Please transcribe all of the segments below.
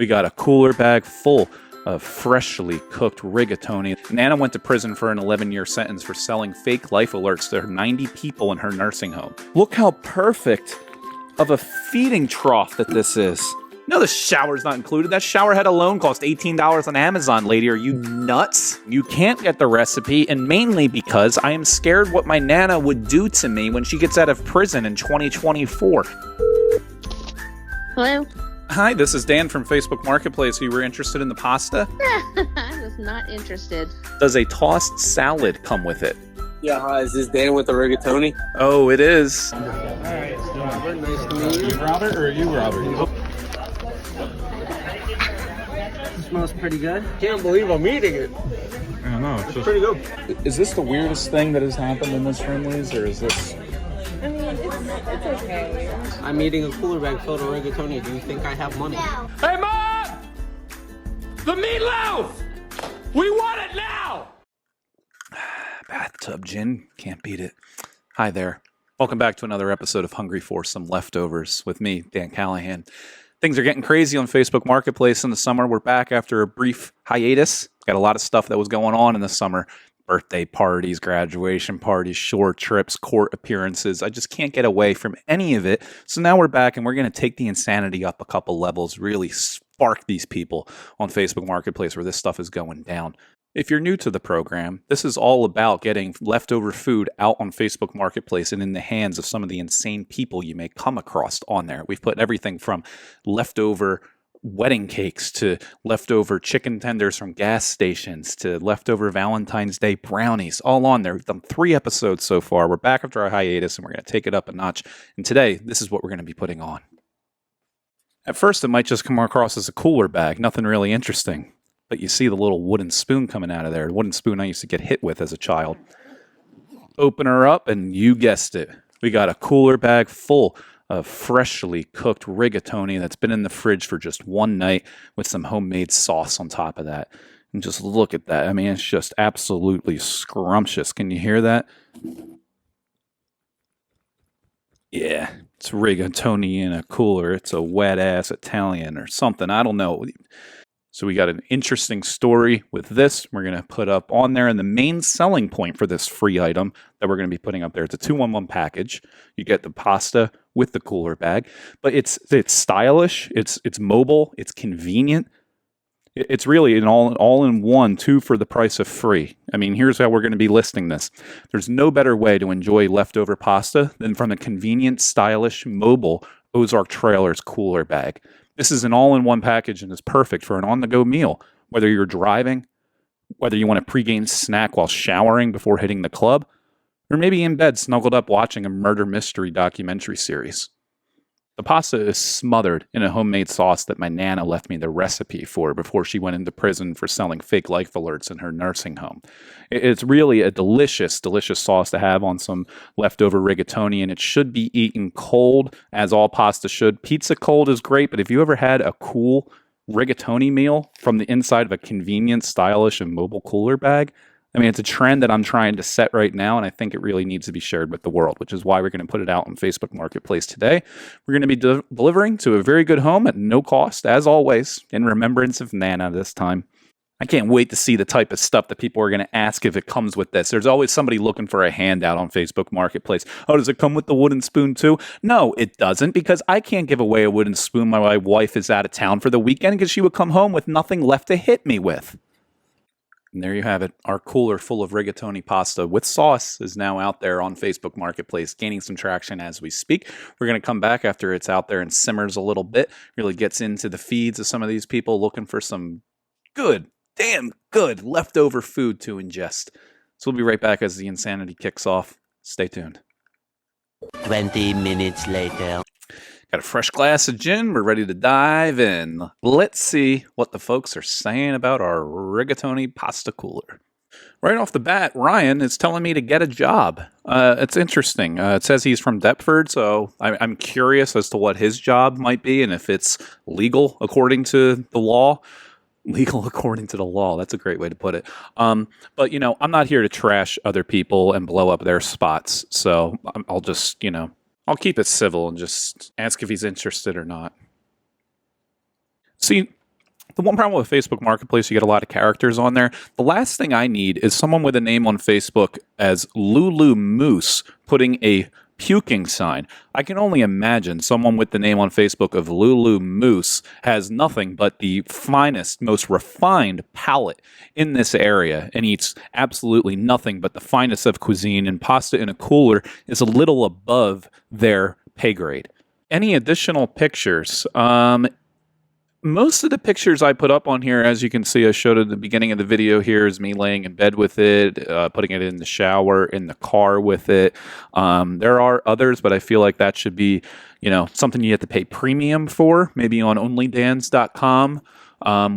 We got a cooler bag full of freshly cooked rigatoni. Nana went to prison for an 11-year sentence for selling fake life alerts to 90 people in her nursing home. Look how perfect of a feeding trough that this is. No, the shower's not included. That shower head alone cost $18 on Amazon, lady. Are you nuts? You can't get the recipe, and mainly because I am scared what my Nana would do to me when she gets out of prison in 2024. Hello? Hi, this is Dan from Facebook Marketplace. You were interested in the pasta? I was not interested. Does a tossed salad come with it? Yeah, hi, is this Dan with the Rigatoni? Oh, it is. Alright, Robert, nice to meet you. You Robert or are you Robert? It smells pretty good. Can't believe I'm eating it. I don't know. It's just Pretty good. Is this the weirdest thing that has happened in this Friendlies, or is this... I mean, it's okay. I'm eating a cooler bag filled with rigatoni. Do you think I have money? Hey, Mom! The meatloaf! We want it now! Bathtub gin. Can't beat it. Hi there. Welcome back to another episode of Hungry for Some Leftovers with me, Dan Callahan. Things are getting crazy on Facebook Marketplace in the summer. We're back after a brief hiatus. Got a lot of stuff that was going on in the summer. Birthday parties, graduation parties, short trips, court appearances. I just can't get away from any of it. So now we're back and we're going to take the insanity up a couple levels, really spark these people on Facebook Marketplace where this stuff is going down. If you're new to the program, this is all about getting leftover food out on Facebook Marketplace and in the hands of some of the insane people you may come across on there. We've put everything from leftover wedding cakes to leftover chicken tenders from gas stations to leftover Valentine's Day brownies, all on there. We've done 3 episodes so far. We're back after our hiatus and we're going to take it up a notch. And today, this is what we're going to be putting on. At first, it might just come across as a cooler bag, nothing really interesting. But you see the little wooden spoon coming out of there, the wooden spoon I used to get hit with as a child. Open her up and you guessed it. We got a cooler bag full of freshly cooked rigatoni that's been in the fridge for just one night with some homemade sauce on top of that. And just look at that. I mean, it's just absolutely scrumptious. Can you hear that? Yeah, it's rigatoni in a cooler. It's a wet-ass Italian or something. I don't know. So we got an interesting story with this. We're going to put up on there. And the main selling point for this free item that we're going to be putting up there, it's a 2-in-1 package. You get the pasta with the cooler bag. But it's stylish. It's mobile. It's convenient. It's really an all-in-one, 2 for the price of free. I mean, here's how we're going to be listing this. There's no better way to enjoy leftover pasta than from a convenient, stylish, mobile Ozark Trailers cooler bag. This is an all-in-one package and is perfect for an on-the-go meal. Whether you're driving, whether you want a pre-game snack while showering before hitting the club, or maybe in bed snuggled up watching a murder mystery documentary series. The pasta is smothered in a homemade sauce that my Nana left me the recipe for before she went into prison for selling fake life alerts in her nursing home. It's really a delicious, delicious sauce to have on some leftover rigatoni, and it should be eaten cold, as all pasta should. Pizza cold is great, but if you ever had a cool rigatoni meal from the inside of a convenient, stylish, and mobile cooler bag, I mean, it's a trend that I'm trying to set right now, and I think it really needs to be shared with the world, which is why we're going to put it out on Facebook Marketplace today. We're going to be delivering to a very good home at no cost, as always, in remembrance of Nana this time. I can't wait to see the type of stuff that people are going to ask if it comes with this. There's always somebody looking for a handout on Facebook Marketplace. Oh, does it come with the wooden spoon too? No, it doesn't, because I can't give away a wooden spoon when my wife is out of town for the weekend because she would come home with nothing left to hit me with. And there you have it. Our cooler full of rigatoni pasta with sauce is now out there on Facebook Marketplace, gaining some traction as we speak. We're going to come back after it's out there and simmers a little bit, really gets into the feeds of some of these people looking for some good, damn good leftover food to ingest. So we'll be right back as the insanity kicks off. Stay tuned. 20 minutes later. Got a fresh glass of gin. We're ready to dive in. Let's see what the folks are saying about our rigatoni pasta cooler. Right off the bat, Ryan is telling me to get a job. It's interesting. It says he's from Deptford, so I'm curious as to what his job might be and if it's legal according to the law. Legal according to the law. That's a great way to put it. But, I'm not here to trash other people and blow up their spots. So I'll just, I'll keep it civil and just ask if he's interested or not. See, The one problem with Facebook Marketplace, you get a lot of characters on there. The last thing I need is someone with a name on Facebook as Lulu Moose putting a puking sign. I can only imagine someone with the name on Facebook of Lulu Moose has nothing but the finest, most refined palate in this area and eats absolutely nothing but the finest of cuisine, and pasta in a cooler is a little above their pay grade. Any additional pictures? Most of the pictures I put up on here, as you can see, I showed at the beginning of the video here, is me laying in bed with it, putting it in the shower, in the car with it. There are others, but I feel like that should be, something you have to pay premium for, maybe on onlydans.com,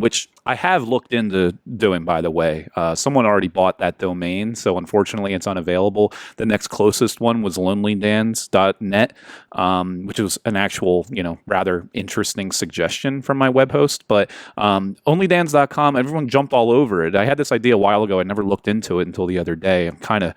which I have looked into doing, by the way. Someone already bought that domain, so unfortunately it's unavailable. The next closest one was lonelydans.net, which was an actual, rather interesting suggestion from my web host. But onlydans.com, everyone jumped all over it. I had this idea a while ago. I never looked into it until the other day. I'm kind of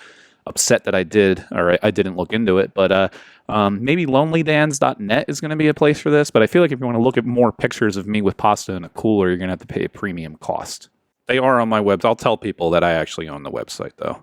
upset that I did, or I didn't look into it. But maybe lonelydans.net is going to be a place for this. But I feel like if you want to look at more pictures of me with pasta in a cooler, you're going to have to pay a premium cost. They are on my website. I'll tell people that I actually own the website, though.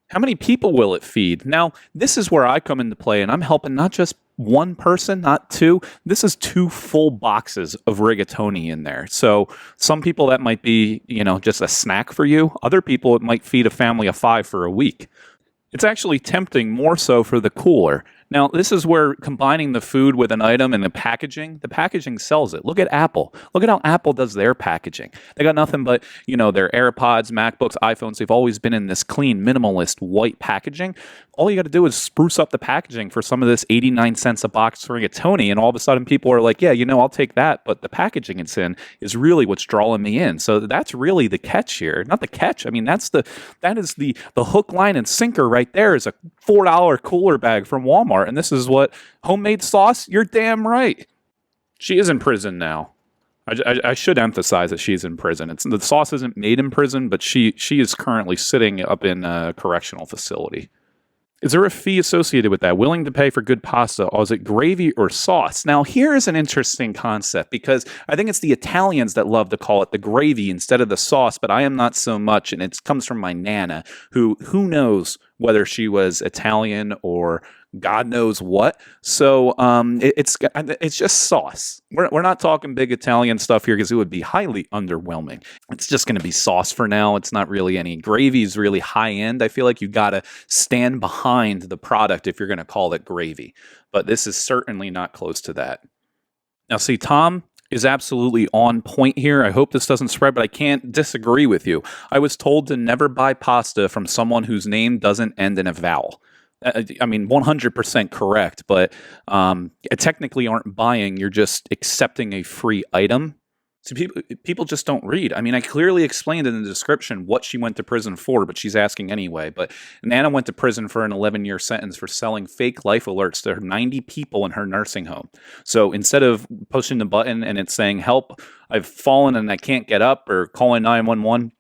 How many people will it feed? Now, this is where I come into play, and I'm helping not just one person, not two. This is 2 full boxes of rigatoni in there. So some people that might be, just a snack for you. Other people, it might feed a family of 5 for a week. It's actually tempting more so for the cooler. Now, this is where combining the food with an item and the packaging sells it. Look at Apple. Look at how Apple does their packaging. They got nothing but, their AirPods, MacBooks, iPhones. They've always been in this clean, minimalist, white packaging. All you got to do is spruce up the packaging for some of this 89 cents a box rigatoni, and all of a sudden people are like, yeah, I'll take that, but the packaging it's in is really what's drawing me in. So that's really the catch here. Not the catch. I mean, that is the hook, line, and sinker right there is a $4 cooler bag from Walmart. And this is what homemade sauce? You're damn right. She is in prison now. I should emphasize that she's in prison. The sauce isn't made in prison, but she is currently sitting up in a correctional facility. Is there a fee associated with that? Willing to pay for good pasta, or is it gravy or sauce? Now, here is an interesting concept, because I think it's the Italians that love to call it the gravy instead of the sauce, but I am not so much, and it comes from my Nana, who knows whether she was Italian or God knows what. So it's just sauce. We're not talking big Italian stuff here, because it would be highly underwhelming. It's just going to be sauce for now. It's not really any gravy. Is really high end. I feel like you got to stand behind the product if you're going to call it gravy. But this is certainly not close to that. Now, see, Tom is absolutely on point here. I hope this doesn't spread, but I can't disagree with you. I was told to never buy pasta from someone whose name doesn't end in a vowel. 100% correct, but technically aren't buying. You're just accepting a free item. So people just don't read. I mean, I clearly explained in the description what she went to prison for, but she's asking anyway. But Nana went to prison for an 11-year sentence for selling fake life alerts to 90 people in her nursing home. So instead of pushing the button and it's saying, help, I've fallen and I can't get up, or calling 911,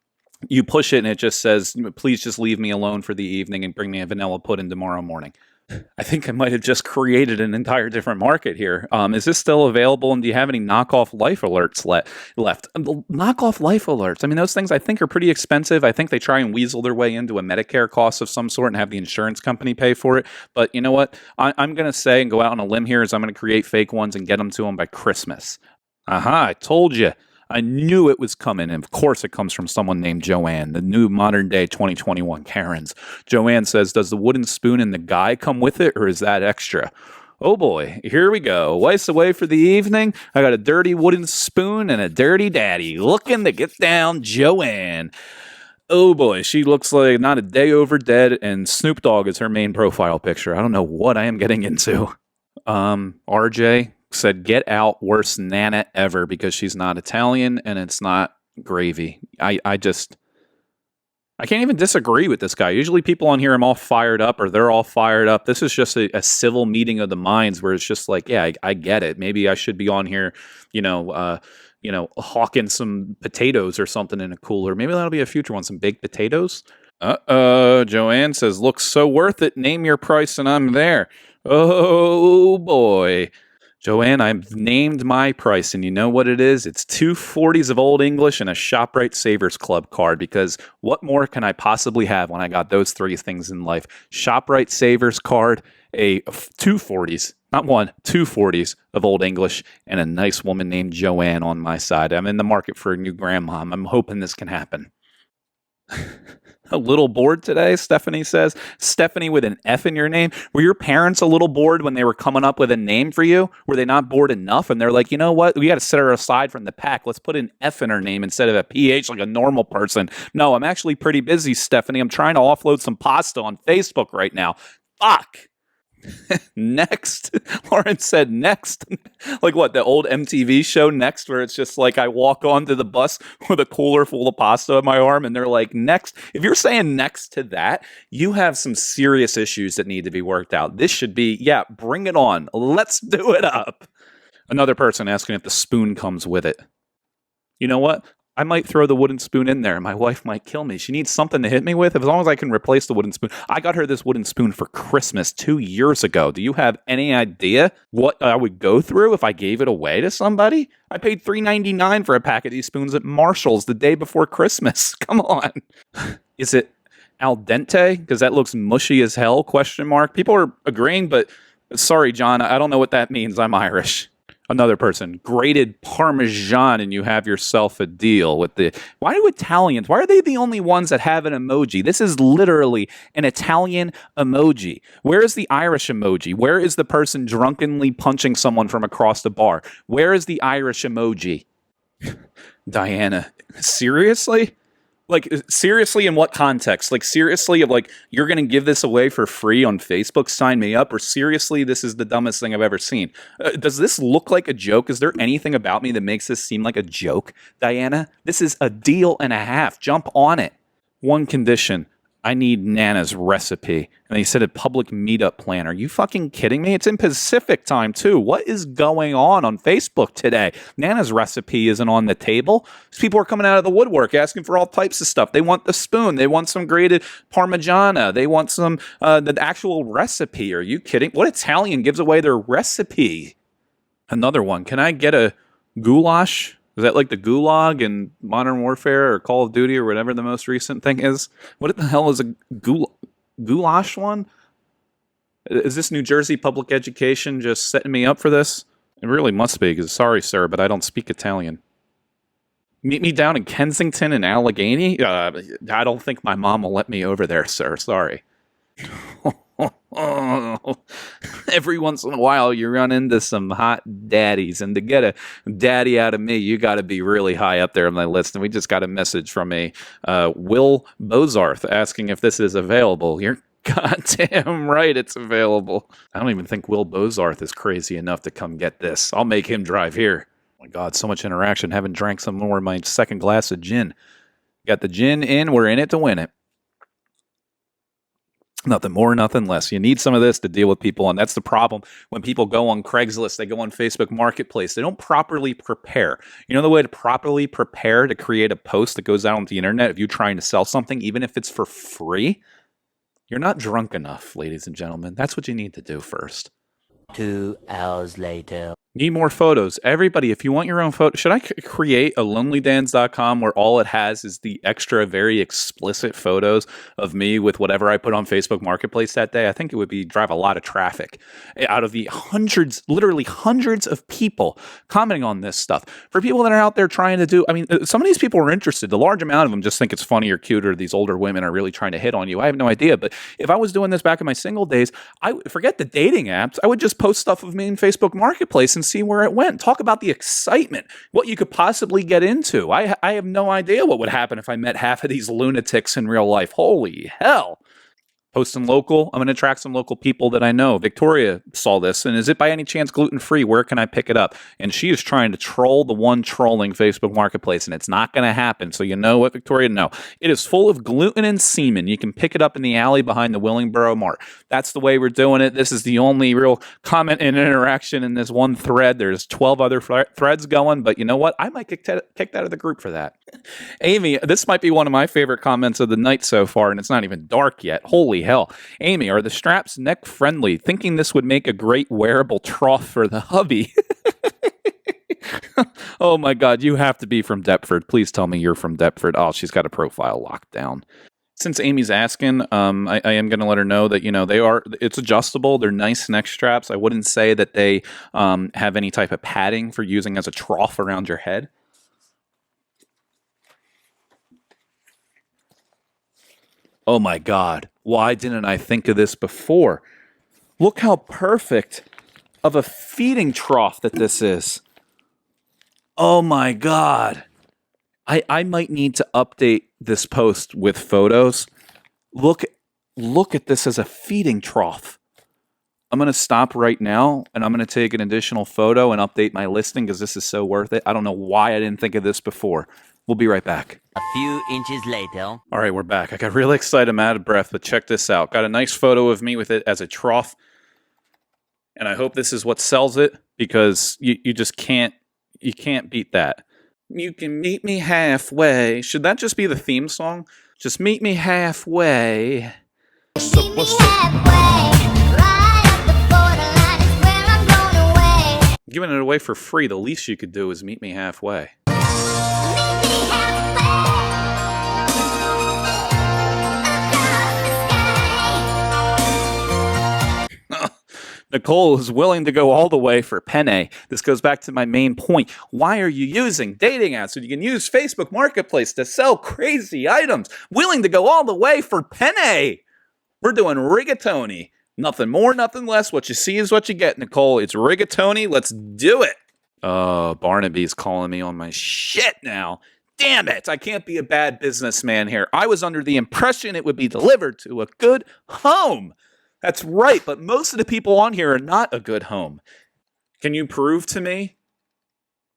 you push it and it just says, please just leave me alone for the evening and bring me a vanilla pudding tomorrow morning. I think I might have just created an entire different market here. Is this still available? And do you have any knockoff life alerts left? Knockoff life alerts. I mean, those things I think are pretty expensive. I think they try and weasel their way into a Medicare cost of some sort and have the insurance company pay for it. But you know what? I'm going to say and go out on a limb here is I'm going to create fake ones and get them to them by Christmas. Aha, I told you. I knew it was coming, and of course it comes from someone named Joanne, the new modern-day 2021 Karens. Joanne says, does the wooden spoon and the guy come with it, or is that extra? Oh boy, here we go. Wife's away for the evening. I got a dirty wooden spoon and a dirty daddy looking to get down Joanne. Oh boy, she looks like not a day over dead, and Snoop Dogg is her main profile picture. I don't know what I am getting into. RJ said, get out, worst Nana ever, because she's not Italian and it's not gravy. I can't even disagree with this guy. Usually people on here am all fired up, or they're all fired up. This is just a civil meeting of the minds where it's just like, yeah, I get it. Maybe I should be on here, hawking some potatoes or something in a cooler. Maybe that'll be a future one, some baked potatoes. Joanne says, looks so worth it. Name your price and I'm there. Oh boy. Joanne, I've named my price, and you know what it is? It's 240s of Old English and a ShopRite Savers Club card, because what more can I possibly have when I got those three things in life? ShopRite Savers card, a 240s, not one, 240s of Old English, and a nice woman named Joanne on my side. I'm in the market for a new grandmom. I'm hoping this can happen. A little bored today, Stephanie says. Stephanie with an F in your name. Were your parents a little bored when they were coming up with a name for you? Were they not bored enough? And they're like, you know what? We got to set her aside from the pack. Let's put an F in her name instead of a PH like a normal person. No, I'm actually pretty busy, Stephanie. I'm trying to offload some pasta on Facebook right now. Fuck. Next. Lauren said next. Like what, the old MTV show Next, where it's just like I walk onto the bus with a cooler full of pasta on my arm and they're like, next. If you're saying next to that, you have some serious issues that need to be worked out. This should be, yeah, bring it on. Let's do it up. Another person asking if the spoon comes with it. You know what? I might throw the wooden spoon in there. My wife might kill me. She needs something to hit me with. As long as I can replace the wooden spoon. I got her this wooden spoon for Christmas 2 years ago. Do you have any idea what I would go through if I gave it away to somebody? I paid $3.99 for a pack of these spoons at Marshall's the day before Christmas. Come on. Is it al dente? Because that looks mushy as hell, question mark. People are agreeing, but sorry, John, I don't know what that means. I'm Irish. Another person, grated Parmesan, and you have yourself a deal with the... Why do Italians, why are they the only ones that have an emoji? This is literally an Italian emoji. Where is the Irish emoji? Where is the person drunkenly punching someone from across the bar? Where is the Irish emoji? Diana, seriously? Like, seriously, in what context? Like, seriously, like, you're going to give this away for free on Facebook? Sign me up. Or seriously, this is the dumbest thing I've ever seen. Does this look like a joke? Is there anything about me that makes this seem like a joke, Diana? This is a deal and a half. Jump on it. One condition. I need Nana's recipe. And they said a public meetup plan. Are you fucking kidding me? It's in Pacific time, too. What is going on Facebook today? Nana's recipe isn't on the table. These people are coming out of the woodwork asking for all types of stuff. They want the spoon. They want some grated Parmigiana. They want some, the actual recipe. Are you kidding? What Italian gives away their recipe? Another one. Can I get a goulash? Is that like the Gulag in Modern Warfare or Call of Duty or whatever the most recent thing is? What the hell is a goulash one? Is this New Jersey public education just setting me up for this? It really must be, because sorry, sir, but I don't speak Italian. Meet me down in Kensington and Allegheny? I don't think my mom will let me over there, sir. Sorry. Every once in a while you run into some hot daddies, and to get a daddy out of me, you got to be really high up there on my list. And we just got a message from a Will Bozarth asking if this is available. You're goddamn right it's available. I don't even think Will Bozarth is crazy enough to come get this. I'll make him drive here. Oh my God, so much interaction. Haven't drank some more of my second glass of gin. Got the gin in. We're in it to win it. Nothing more, nothing less. You need some of this to deal with people, and that's the problem. When people go on Craigslist, they go on Facebook Marketplace, they don't properly prepare. You know the way to properly prepare to create a post that goes out on the internet if you're trying to sell something, even if it's for free? You're not drunk enough, ladies and gentlemen. That's what you need to do first. 2 hours later. Need more photos. Everybody, if you want your own photo, should I create a lonelydance.com where all it has is the extra, very explicit photos of me with whatever I put on Facebook Marketplace that day? I think it would drive a lot of traffic. Out of the hundreds, literally hundreds of people commenting on this stuff. For people that are out there trying to do, I mean, some of these people are interested. The large amount of them just think it's funny or cute, or these older women are really trying to hit on you. I have no idea. But if I was doing this back in my single days, I forget the dating apps. I would just post stuff of me in Facebook Marketplace and see where it went. Talk about the excitement, what you could possibly get into. I have no idea what would happen if I met half of these lunatics in real life. Holy hell. Posting local. I'm going to attract some local people that I know. Victoria saw this, and is it by any chance gluten-free? Where can I pick it up? And she is trying to troll the one trolling Facebook Marketplace, and it's not going to happen. So you know what, Victoria? No. It is full of gluten and semen. You can pick it up in the alley behind the Willingboro Mart. That's the way we're doing it. This is the only real comment and interaction in this one thread. There's 12 other threads going, but you know what? I might kick that out of the group for that. Amy, this might be one of my favorite comments of the night so far, and it's not even dark yet. Holy hell. Amy, are the straps neck friendly? Thinking this would make a great wearable trough for the hubby. Oh my God, you have to be from Deptford. Please tell me you're from Deptford. Oh, she's got a profile locked down. Since Amy's asking, I am going to let her know that, it's adjustable. They're nice neck straps. I wouldn't say that they have any type of padding for using as a trough around your head. Oh my God, why didn't I think of this before? Look how perfect of a feeding trough that this is. Oh my God. I might need to update this post with photos. Look at this as a feeding trough. I'm going to stop right now and I'm going to take an additional photo and update my listing because this is so worth it. I don't know why I didn't think of this before. We'll be right back. A few inches later. All right, we're back. I got really excited. I'm out of breath, but check this out. Got a nice photo of me with it as a trough. And I hope this is what sells it because you just can't beat that. You can meet me halfway. Should that just be the theme song? Just meet me halfway. What's up, what's up? Giving it away for free. The least you could do is meet me halfway. Nicole is willing to go all the way for penne. This goes back to my main point. Why are you using dating apps so you can use Facebook Marketplace to sell crazy items? Willing to go all the way for penne. We're doing rigatoni. Nothing more, nothing less. What you see is what you get, Nicole. It's rigatoni. Let's do it. Barnaby's calling me on my shit now. Damn it. I can't be a bad businessman here. I was under the impression it would be delivered to a good home. That's right, but most of the people on here are not a good home. Can you prove to me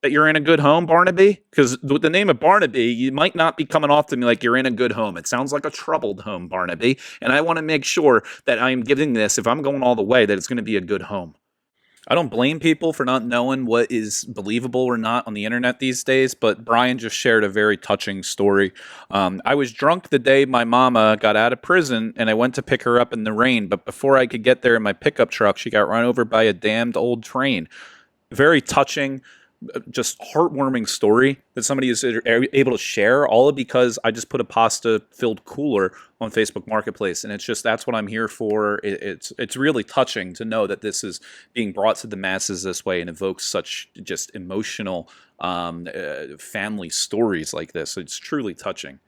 that you're in a good home, Barnaby? Because with the name of Barnaby, you might not be coming off to me like you're in a good home. It sounds like a troubled home, Barnaby. And I want to make sure that I'm giving this, if I'm going all the way, that it's going to be a good home. I don't blame people for not knowing what is believable or not on the internet these days, but Brian just shared a very touching story. I was drunk the day my mama got out of prison, and I went to pick her up in the rain, but before I could get there in my pickup truck, she got run over by a damned old train. Very touching, just heartwarming story that somebody is able to share, all because I just put a pasta-filled cooler on Facebook Marketplace, and that's what I'm here for. It's really touching to know that this is being brought to the masses this way and evokes such just emotional family stories like this. It's truly touching.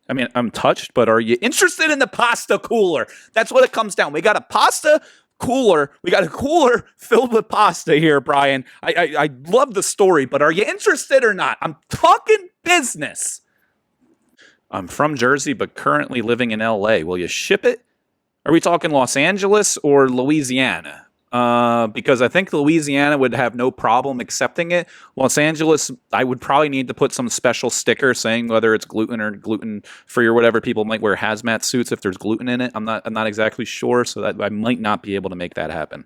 I mean, I'm touched, but are you interested in the pasta cooler? That's what it comes down. We got a pasta cooler. We got a cooler filled with pasta here, Brian. I love the story, but are you interested or not? I'm talking business. I'm from Jersey, but currently living in LA. Will you ship it? Are we talking Los Angeles or Louisiana? Because I think Louisiana would have no problem accepting it. Los Angeles, I would probably need to put some special sticker saying whether it's gluten or gluten-free or whatever. People might wear hazmat suits if there's gluten in it. I'm not exactly sure, so that I might not be able to make that happen.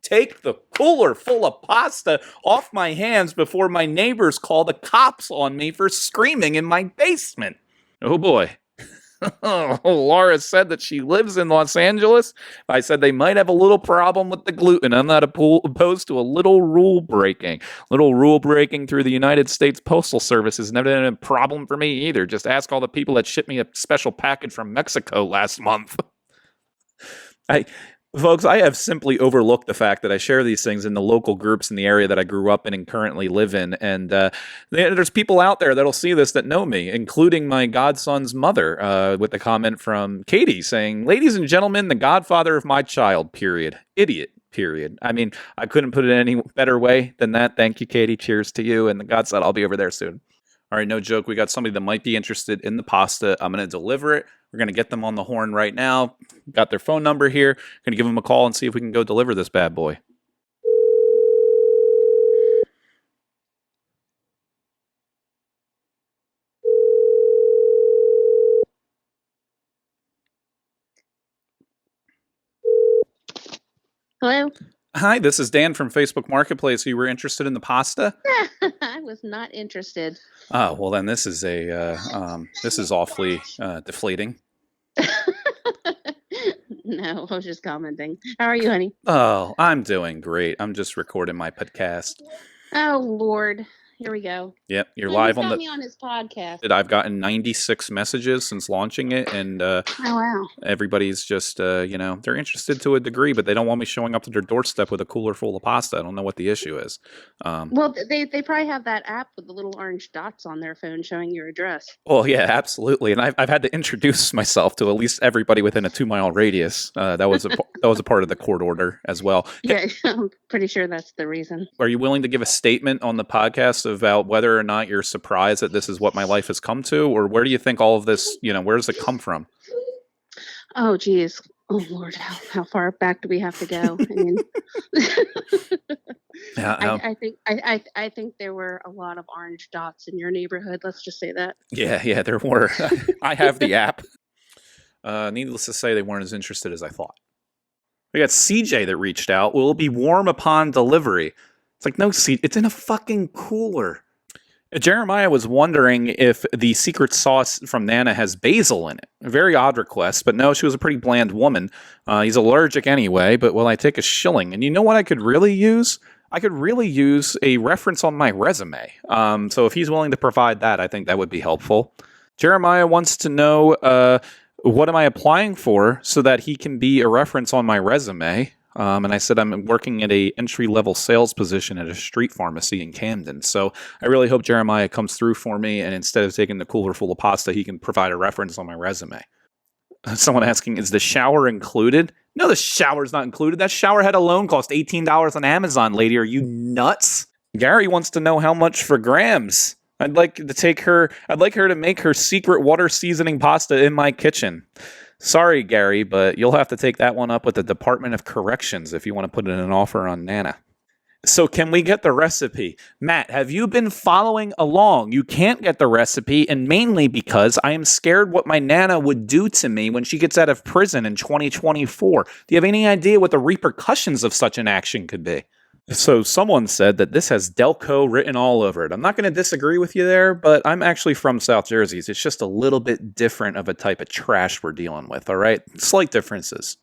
Take the cooler full of pasta off my hands before my neighbors call the cops on me for screaming in my basement. Oh boy. Laura said that she lives in Los Angeles. I said they might have a little problem with the gluten. I'm not opposed to a little rule breaking. Little rule breaking through the United States Postal Service has never been a problem for me either. Just ask all the people that shipped me a special package from Mexico last month. Folks, I have simply overlooked the fact that I share these things in the local groups in the area that I grew up in and currently live in. And there's people out there that'll see this that know me, including my godson's mother, with the comment from Katie saying, "Ladies and gentlemen, the godfather of my child, period. Idiot, period." I mean, I couldn't put it any better way than that. Thank you, Katie. Cheers to you. And the God said, I'll be over there soon. All right, no joke. We got somebody that might be interested in the pasta. I'm going to deliver it. We're going to get them on the horn right now. Got their phone number here. Going to give them a call and see if we can go deliver this bad boy. Hello? Hi, this is Dan from Facebook Marketplace. You were interested in the pasta? I was not interested. Oh, well then this is awfully deflating. No, I was just commenting. How are you, honey? Oh, I'm doing great. I'm just recording my podcast. Oh, Lord. Here we go. Yep, you're He's live on got the. me on his podcast. I've gotten 96 messages since launching it, and Oh, wow. everybody's just, they're interested to a degree, but they don't want me showing up to their doorstep with a cooler full of pasta. I don't know what the issue is. Well, they probably have that app with the little orange dots on their phone showing your address. Well, yeah, absolutely, and I've had to introduce myself to at least everybody within a 2-mile radius. That was a part of the court order as well. Yeah, I'm pretty sure that's the reason. Are you willing to give a statement on the podcast about whether or not you're surprised that this is what my life has come to, or where do you think all of this, where does it come from? Oh, geez. Oh, Lord. How far back do we have to go? I mean, I think there were a lot of orange dots in your neighborhood. Let's just say that. Yeah, there were. I have the app. Needless to say, they weren't as interested as I thought. We got CJ that reached out. Will it be warm upon delivery? It's like, no, it's in a fucking cooler. Jeremiah was wondering if the secret sauce from Nana has basil in it. A very odd request, but no, she was a pretty bland woman. He's allergic anyway, but will I take a shilling? And you know what I could really use? I could really use a reference on my resume. So if he's willing to provide that, I think that would be helpful. Jeremiah wants to know, what am I applying for so that he can be a reference on my resume? And I said I'm working at a entry-level sales position at a street pharmacy in Camden. So I really hope Jeremiah comes through for me, and instead of taking the cooler full of pasta, he can provide a reference on my resume. Someone asking, is the shower included? No, the shower's not included. That shower head alone cost $18 on Amazon, lady. Are you nuts? Gary wants to know how much for grams. I'd like her to make her secret water seasoning pasta in my kitchen. Sorry, Gary, but you'll have to take that one up with the Department of Corrections if you want to put in an offer on Nana. So can we get the recipe? Matt, have you been following along? You can't get the recipe, and mainly because I am scared what my Nana would do to me when she gets out of prison in 2024. Do you have any idea what the repercussions of such an action could be? So someone said that this has Delco written all over it. I'm not going to disagree with you there, but I'm actually from South Jersey. It's just a little bit different of a type of trash we're dealing with, all right? Slight differences.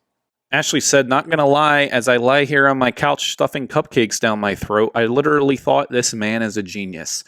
Ashley said, not going to lie, as I lie here on my couch stuffing cupcakes down my throat, I literally thought this man is a genius.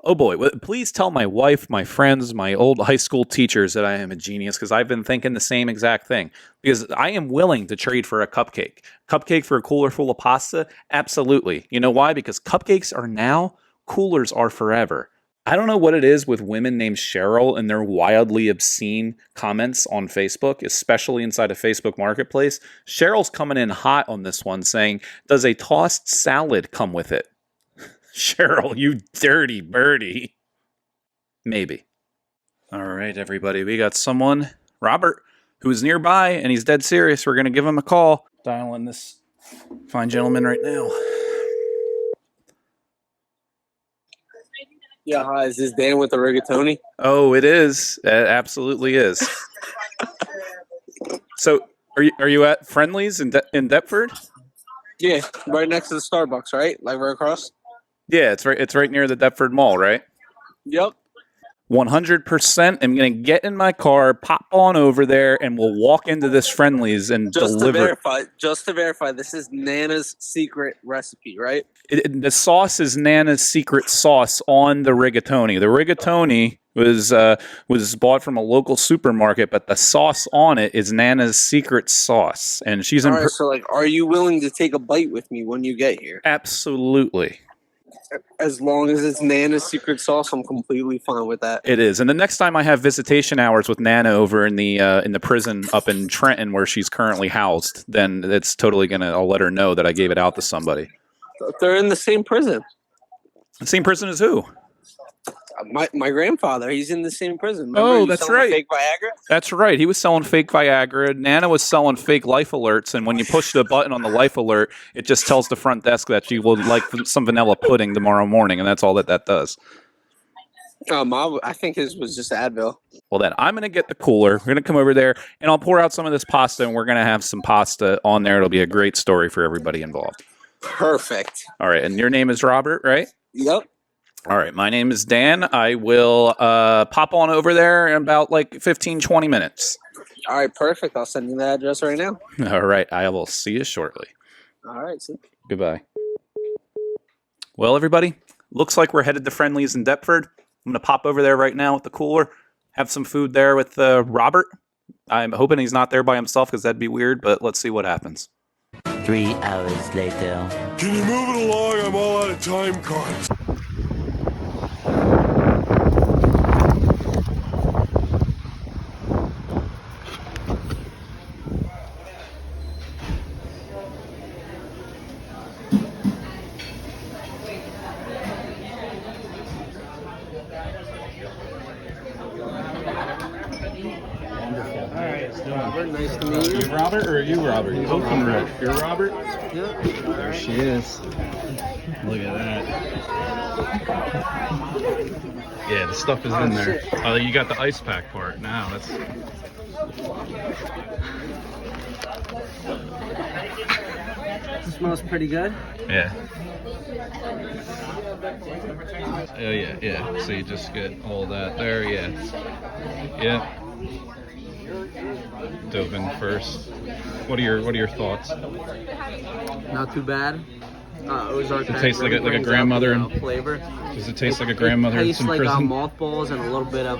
Oh boy, please tell my wife, my friends, my old high school teachers that I am a genius, because I've been thinking the same exact thing. Because I am willing to trade for a cupcake. Cupcake for a cooler full of pasta? Absolutely. You know why? Because cupcakes are now, coolers are forever. I don't know what it is with women named Cheryl and their wildly obscene comments on Facebook, especially inside of Facebook Marketplace. Cheryl's coming in hot on this one, saying, does a tossed salad come with it? Cheryl, you dirty birdie. Maybe. All right, everybody. We got someone, Robert, who is nearby, and he's dead serious. We're going to give him a call. Dialing this fine gentleman right now. Yeah, hi. Is this Dan with the Rigatoni? Oh, it is. It absolutely is. So, are you at Friendly's in Deptford? Yeah, right next to the Starbucks, right? Like right across? Yeah, it's right near the Deptford Mall, right? Yep. 100%. I'm going to get in my car, pop on over there, and we'll walk into this Friendly's and deliver. Just to verify, this is Nana's secret recipe, right? The sauce is Nana's secret sauce on the rigatoni. The rigatoni was bought from a local supermarket, but the sauce on it is Nana's secret sauce, and she's All right, so are you willing to take a bite with me when you get here? Absolutely. As long as it's Nana's secret sauce, I'm completely fine with that. It is. And the next time I have visitation hours with Nana over in the prison up in Trenton where she's currently housed, then it's totally I'll let her know that I gave it out to somebody. They're in the same prison. The same prison as who? My grandfather, he's in the same prison. Remember that's right. Fake Viagra? That's right. He was selling fake Viagra. Nana was selling fake life alerts, and when you push the button on the life alert, it just tells the front desk that she will like some vanilla pudding tomorrow morning, and that's all that does. I think his was just Advil. Well, then I'm going to get the cooler. We're going to come over there, and I'll pour out some of this pasta, and we're going to have some pasta on there. It'll be a great story for everybody involved. Perfect. All right, and your name is Robert, right? Yep. All right, my name is Dan. I will pop on over there in about 15, 20 minutes. All right, perfect. I'll send you the address right now. All right, I will see you shortly. All right, see. Goodbye. Well, everybody, looks like we're headed to Friendly's in Deptford. I'm going to pop over there right now with the cooler, have some food there with Robert. I'm hoping he's not there by himself because that'd be weird, but let's see what happens. 3 hours later. Can you move it along? I'm all out of time cards. Robert, nice to meet you. You Robert or are you Robert? You both from Robert. You're Robert? Yeah. There she is. Look at that. Yeah, the stuff is in there. Oh, you got the ice pack part now. That's. It smells pretty good. Yeah. Oh yeah, yeah. So you just get all that there, yeah. Yeah. Dove in first. What are your thoughts? Not too bad. Ozark It tastes like a grandmother and flavor. Does it taste like a grandmother It in tastes some like prison? mothballs and a little bit of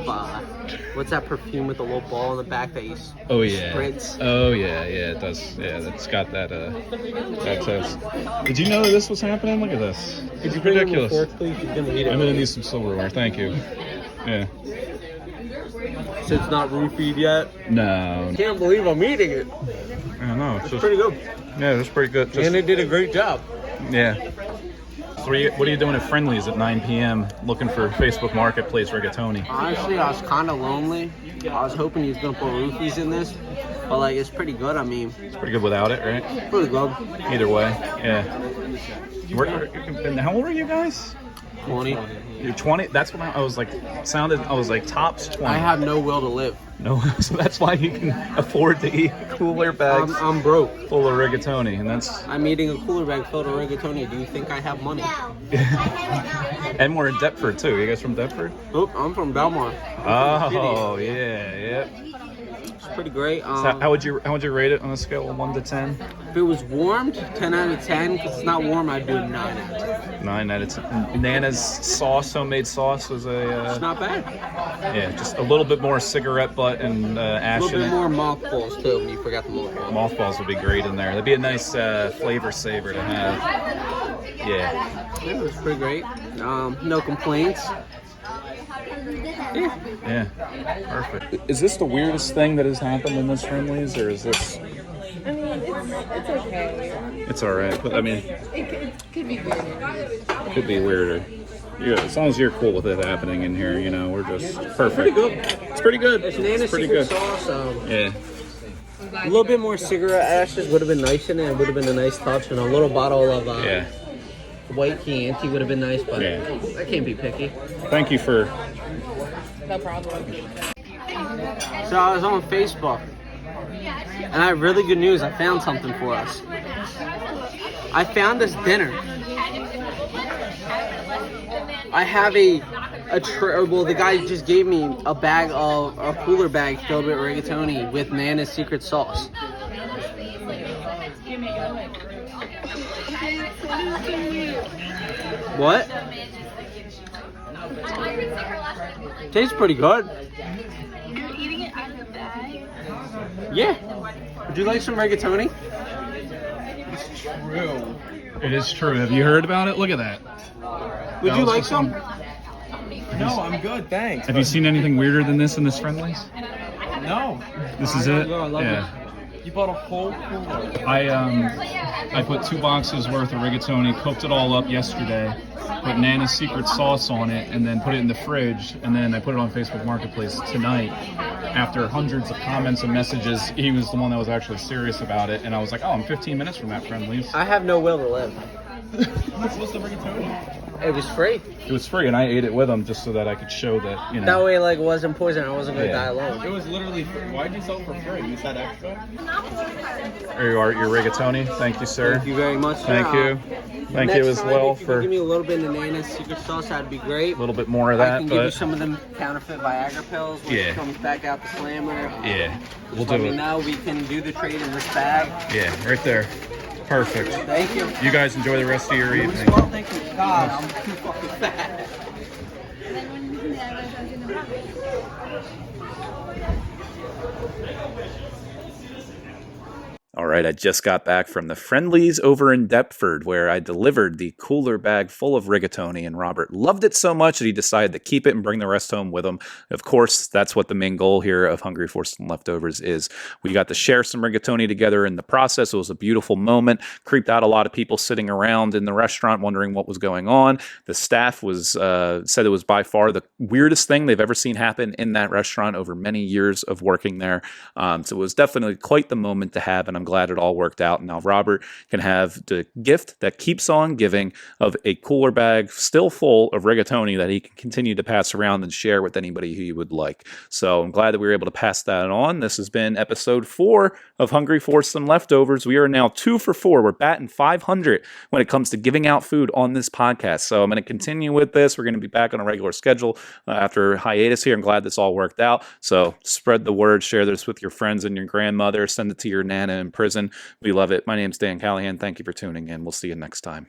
what's that perfume with the little ball in the back that you Oh yeah. spritz? Oh yeah, yeah, it does. Yeah, it's got that that taste. Did you know that this was happening? Look at this. It's ridiculous. Please? You're gonna eat it. I'm gonna need some silverware. Thank you. Yeah. So it's not roofied yet. No. Can't believe I'm eating it. I don't know. It's It's just, pretty good. yeah, it's pretty good. Just, And they did a great job. yeah. So what are you doing at Friendly's at 9 p.m. looking for Facebook Marketplace Rigatoni? Honestly, I was kind of lonely. I was hoping he was gonna put roofies in this, but like it's pretty good. I mean, It's pretty good without it, right? pretty good. Either way, yeah. And how old are you guys? 20. You're 20? That's what I was like, I was like tops 20. I have no will to live. No, so that's why you can afford to eat cooler bags I'm broke. full of rigatoni, and that's I'm eating a cooler bag filled with rigatoni. Do you think I have money? and we're in Deptford too. You guys from Deptford? Oop, I'm from Belmont. Oh yeah, yeah. It's pretty great. So how would you rate it on a scale of 1 to 10? If it was warmed, 10 out of 10. If it's not warm, I'd do a 9 out of 10. 9 out of 10. Nana's sauce, homemade sauce, was It's a not bad. yeah, just a little bit more cigarette butt and A ash little in bit it. more mothballs too. You forgot the mothballs. Mothballs would be great in there. That'd be a nice flavor saver to have. Yeah. Yeah, it was pretty great. No complaints. Yeah. Yeah, perfect. Is this the weirdest thing that has happened in this Friendly's, or is this? I mean, it's okay. It's all right, but I mean, It could be weird. it could be weirder. Yeah, as long as you're cool with it happening in here, you know, we're just perfect. Pretty good. It's pretty good. It's Nana's pretty secret good. sauce. Yeah. A little bit more cigarette ashes would have been nice in it. It would have been a nice touch, and a little bottle of Yeah. white Chianti would have been nice, but Yeah. I can't be picky. Thank you for. No problem. So I was on Facebook, and I have really good news. I found something for us. I found this dinner. I have well, the guy just gave me a cooler bag filled with rigatoni with Nana's secret sauce. What? Tastes pretty good. You're eating it out of the bag? Yeah. Would you like some rigatoni? It is true. Have you heard about it? Look at that. Would you like some? No, I'm good, thanks. Have you seen anything weirder than this in this Friendly's? No, This is it. I love Yeah. you bought a whole cooler. I put 2 boxes worth of rigatoni, cooked it all up yesterday, put Nana's secret sauce on it, and then put it in the fridge, and then I put it on Facebook Marketplace tonight. After hundreds of comments and messages, he was the one that was actually serious about it, and I was like, oh, I'm 15 minutes from that Friendly's. I have no will to live. What's the rigatoni? It was free. It was free, and I ate it with them just so that I could show that, you know. That way, like, it wasn't poison. I wasn't gonna die It alone. was literally free. Why'd you sell it for free? You said extra? There you are, your rigatoni. Thank you, sir. Thank you very much. Sir. Thank you. Thank Next you as time, well if you for could give me a a little bit of Nana's secret sauce. That'd be great. little bit more of I that. can give you But some of them counterfeit Viagra pills when Yeah. it comes back out the slammer. yeah, we'll Just let do me it. know. We can do the trade in this bag. Yeah, right there. Perfect. Thank you. You guys enjoy the rest of your evening. Well, thank you. God, I'm too fucking fat. All right, I just got back from the Friendlies over in Deptford, where I delivered the cooler bag full of rigatoni, and Robert loved it so much that he decided to keep it and bring the rest home with him. Of course, that's what the main goal here of Hungry for Some Leftovers is. We got to share some rigatoni together in the process. It was a beautiful moment. Creeped out a lot of people sitting around in the restaurant wondering what was going on. The staff was said it was by far the weirdest thing they've ever seen happen in that restaurant over many years of working there. So it was definitely quite the moment to have, and I'm glad it all worked out. Now Robert can have the gift that keeps on giving of a cooler bag still full of rigatoni that he can continue to pass around and share with anybody he would like. So I'm glad that we were able to pass that on. This has been episode 4 of Hungry for Some Leftovers. We are now 2 for 4. We're batting 500 when it comes to giving out food on this podcast. So I'm going to continue with this. We're going to be back on a regular schedule after hiatus here. I'm glad this all worked out. So spread the word, share this with your friends and your grandmother, send it to your nana in prison. We love it. My name's Dan Callahan. Thank you for tuning in. We'll see you next time.